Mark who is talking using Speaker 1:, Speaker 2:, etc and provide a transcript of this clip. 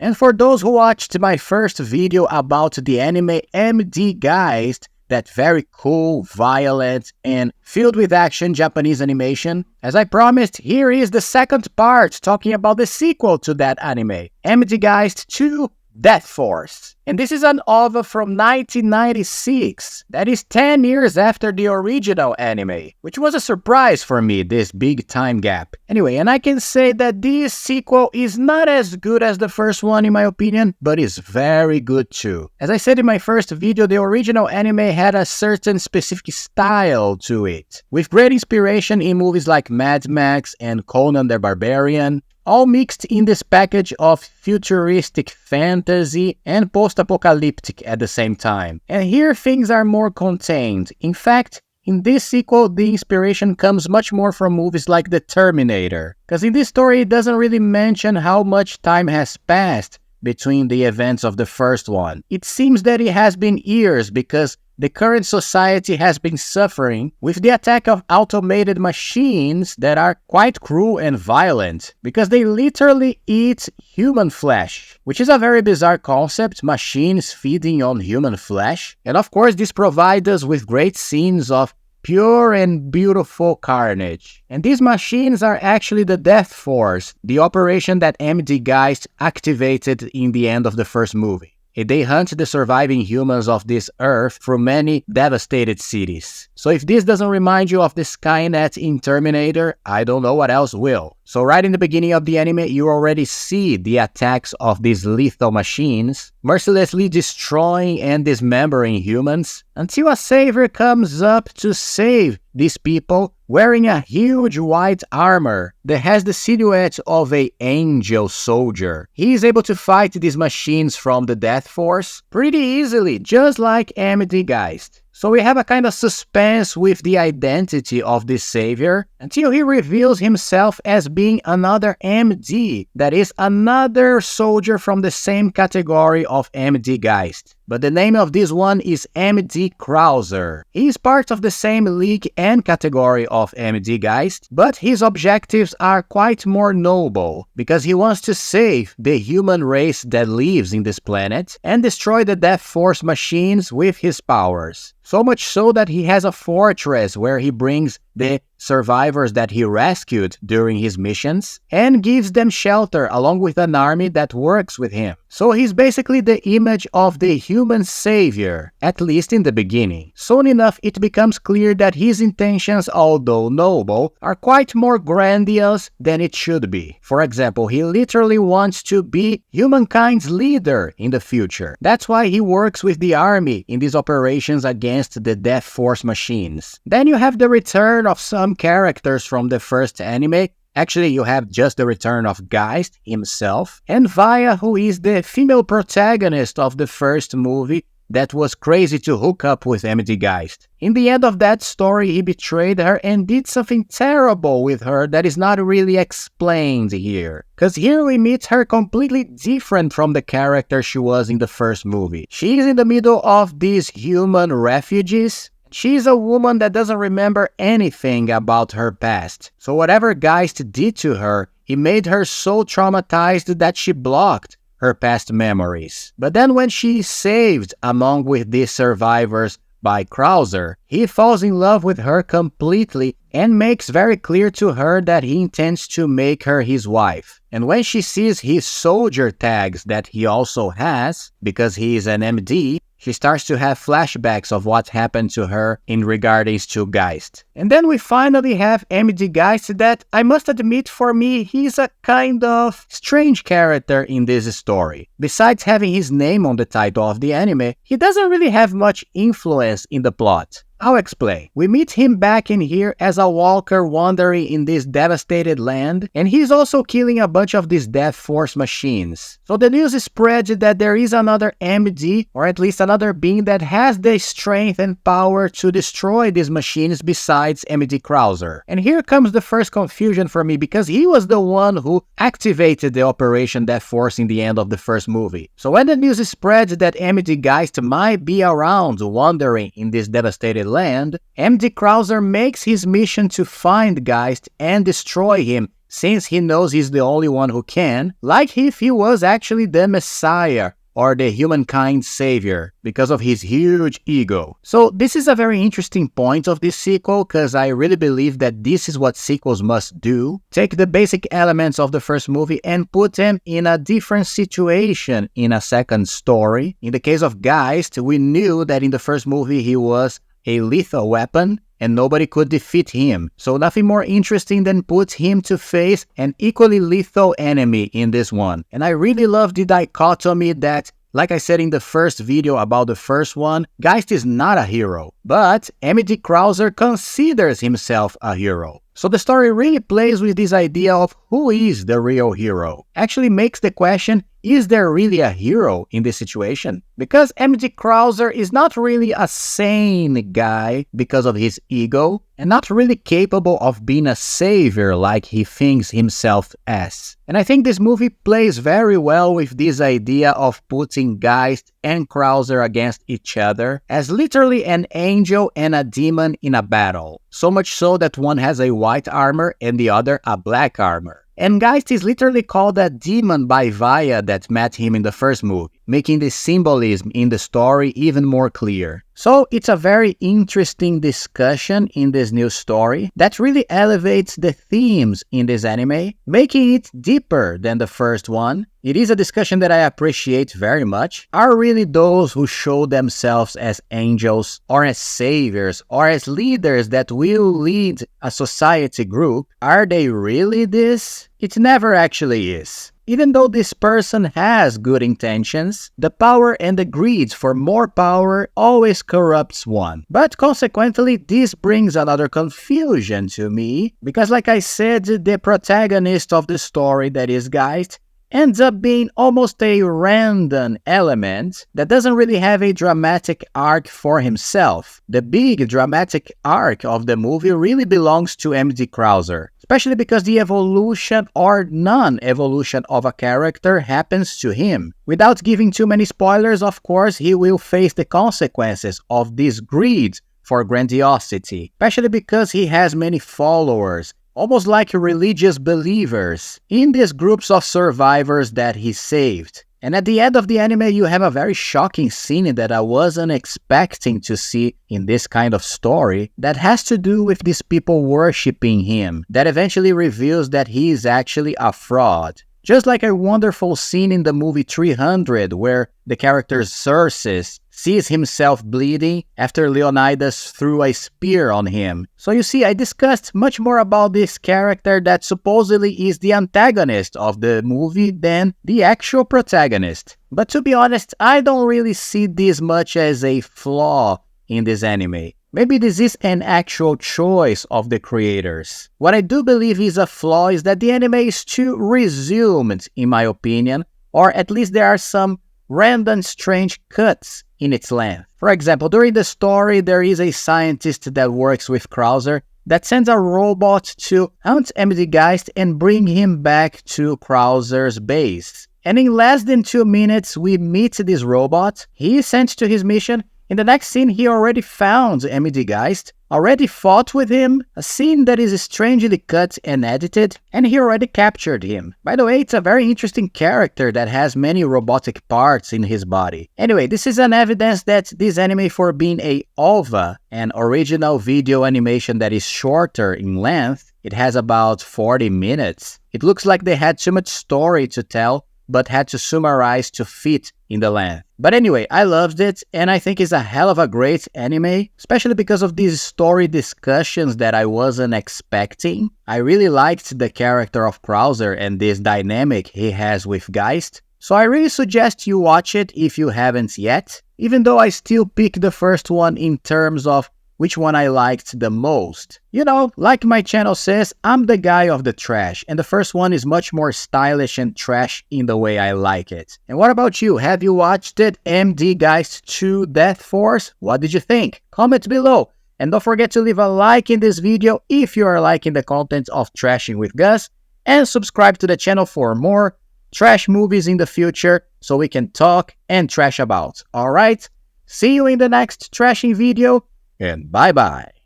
Speaker 1: And for those who watched my first video about the anime MD Geist, that very cool, violent, and filled with action Japanese animation, as I promised, here is the second part talking about the sequel to that anime, MD Geist 2 Death Force. And this is an OVA from 1996, that is 10 years after the original anime, which was a surprise for me, this big time gap. Anyway, and I can say that this sequel is not as good as the first one in my opinion, but is very good too. As I said in my first video, the original anime had a certain specific style to it, with great inspiration in movies like Mad Max and Conan the Barbarian, all mixed in this package of futuristic fantasy and post-apocalyptic at the same time. And here things are more contained. In fact, in this sequel, the inspiration comes much more from movies like The Terminator, because in this story it doesn't really mention how much time has passed between the events of the first one. It seems that it has been years because the current society has been suffering with the attack of automated machines that are quite cruel and violent, because they literally eat human flesh, which is a very bizarre concept, machines feeding on human flesh. And of course, this provides us with great scenes of pure and beautiful carnage. And these machines are actually the Death Force, the operation that MD Geist activated in the end of the first movie. They hunt the surviving humans of this earth through many devastated cities. So if this doesn't remind you of the Skynet in Terminator, I don't know what else will. So right in the beginning of the anime, you already see the attacks of these lethal machines, mercilessly destroying and dismembering humans, until a savior comes up to save these people, wearing a huge white armor that has the silhouette of an angel soldier. He is able to fight these machines from the Death Force pretty easily, just like MD Geist. So we have a kind of suspense with the identity of this savior until he reveals himself as being another MD, that is another soldier from the same category of MD Geist. But the name of this one is MD Crowler. He is part of the same league and category of MD Geist, but his objectives are quite more noble, because he wants to save the human race that lives in this planet and destroy the Death Force machines with his powers. So much so that he has a fortress where he brings the survivors that he rescued during his missions and gives them shelter along with an army that works with him. So he's basically the image of the human savior, at least in the beginning. Soon enough, it becomes clear that his intentions, although noble, are quite more grandiose than it should be. For example, he literally wants to be humankind's leader in the future. That's why he works with the army in these operations against the Death Force machines. Then you have the return of some characters from the first anime. Actually, you have just the return of Geist himself, and Vaya, who is the female protagonist of the first movie that was crazy to hook up with MD Geist. In the end of that story, he betrayed her and did something terrible with her that is not really explained here. Cause here we meet her completely different from the character she was in the first movie. She is in the middle of these human refugees. She's a woman that doesn't remember anything about her past. So whatever Geist did to her, he made her so traumatized that she blocked her past memories. But then when she is saved among with these survivors by Crowler, he falls in love with her completely and makes very clear to her that he intends to make her his wife. And when she sees his soldier tags that he also has, because he is an MD, she starts to have flashbacks of what happened to her in regards to Geist. And then we finally have MD Geist that, I must admit, for me, he's a kind of strange character in this story. Besides having his name on the title of the anime, he doesn't really have much influence in the plot. I'll explain. We meet him back in here as a walker wandering in this devastated land, and he's also killing a bunch of these Death Force machines. So the news is spread that there is another MD, or at least another being that has the strength and power to destroy these machines besides MD Crowler. And here comes the first confusion for me, because he was the one who activated the Operation Death Force in the end of the first movie. So when the news is spread that MD Geist might be around wandering in this devastated land, MD Crowler makes his mission to find Geist and destroy him since he knows he's the only one who can, like if he was actually the Messiah or the humankind's savior because of his huge ego. So this is a very interesting point of this sequel, because I really believe that this is what sequels must do. Take the basic elements of the first movie and put them in a different situation in a second story. In the case of Geist, we knew that in the first movie he was a lethal weapon and nobody could defeat him. So nothing more interesting than put him to face an equally lethal enemy in this one. And I really love the dichotomy that, like I said in the first video about the first one, Geist is not a hero, but MD Crowler considers himself a hero. So the story really plays with this idea of who is the real hero. Actually makes the question, is there really a hero in this situation? Because MD Crowler is not really a sane guy because of his ego, and not really capable of being a savior like he thinks himself as. And I think this movie plays very well with this idea of putting Geist and Crowler against each other as literally an angel and a demon in a battle. So much so that one has a white armor and the other a black armor. And Geist is literally called a demon by Vaya that met him in the first movie, making the symbolism in the story even more clear. So it's a very interesting discussion in this new story that really elevates the themes in this anime, making it deeper than the first one. It is a discussion that I appreciate very much. Are really those who show themselves as angels or as saviors or as leaders that will lead a society group, are they really this? It never actually is. Even though this person has good intentions, the power and the greed for more power always corrupts one. But consequently, this brings another confusion to me, because like I said, the protagonist of the story, that is Geist, ends up being almost a random element that doesn't really have a dramatic arc for himself. The big dramatic arc of the movie really belongs to MD Crowler, especially because the evolution or non-evolution of a character happens to him. Without giving too many spoilers, of course, he will face the consequences of this greed for grandiosity, especially because he has many followers, almost like religious believers, in these groups of survivors that he saved. And at the end of the anime, you have a very shocking scene that I wasn't expecting to see in this kind of story that has to do with these people worshipping him, that eventually reveals that he is actually a fraud. Just like a wonderful scene in the movie 300 where the character Xerxes sees himself bleeding after Leonidas threw a spear on him. So you see, I discussed much more about this character that supposedly is the antagonist of the movie than the actual protagonist. But to be honest, I don't really see this much as a flaw in this anime. Maybe this is an actual choice of the creators. What I do believe is a flaw is that the anime is too resumed, in my opinion, or at least there are some random strange cuts in its length. For example, during the story, there is a scientist that works with Crowler that sends a robot to hunt MD Geist and bring him back to Crowler's base. And in less than 2 minutes, we meet this robot. He is sent to his mission. In the next scene, he already found MD Geist, already fought with him, a scene that is strangely cut and edited, and he already captured him. By the way, it's a very interesting character that has many robotic parts in his body. Anyway, this is an evidence that this anime, for being a OVA, an original video animation that is shorter in length, it has about 40 minutes. It looks like they had too much story to tell, but had to summarize to fit in the length. But anyway, I loved it, and I think it's a hell of a great anime, especially because of these story discussions that I wasn't expecting. I really liked the character of Crowler and this dynamic he has with Geist, so I really suggest you watch it if you haven't yet, even though I still pick the first one in terms of which one I liked the most. You know, like my channel says, I'm the guy of the trash, and the first one is much more stylish and trash in the way I like it. And what about you? Have you watched it, MD Geist 2 Death Force? What did you think? Comment below. And don't forget to leave a like in this video if you are liking the content of Trashing with Gus, and subscribe to the channel for more trash movies in the future so we can talk and trash about. Alright? See you in the next trashing video, and bye-bye.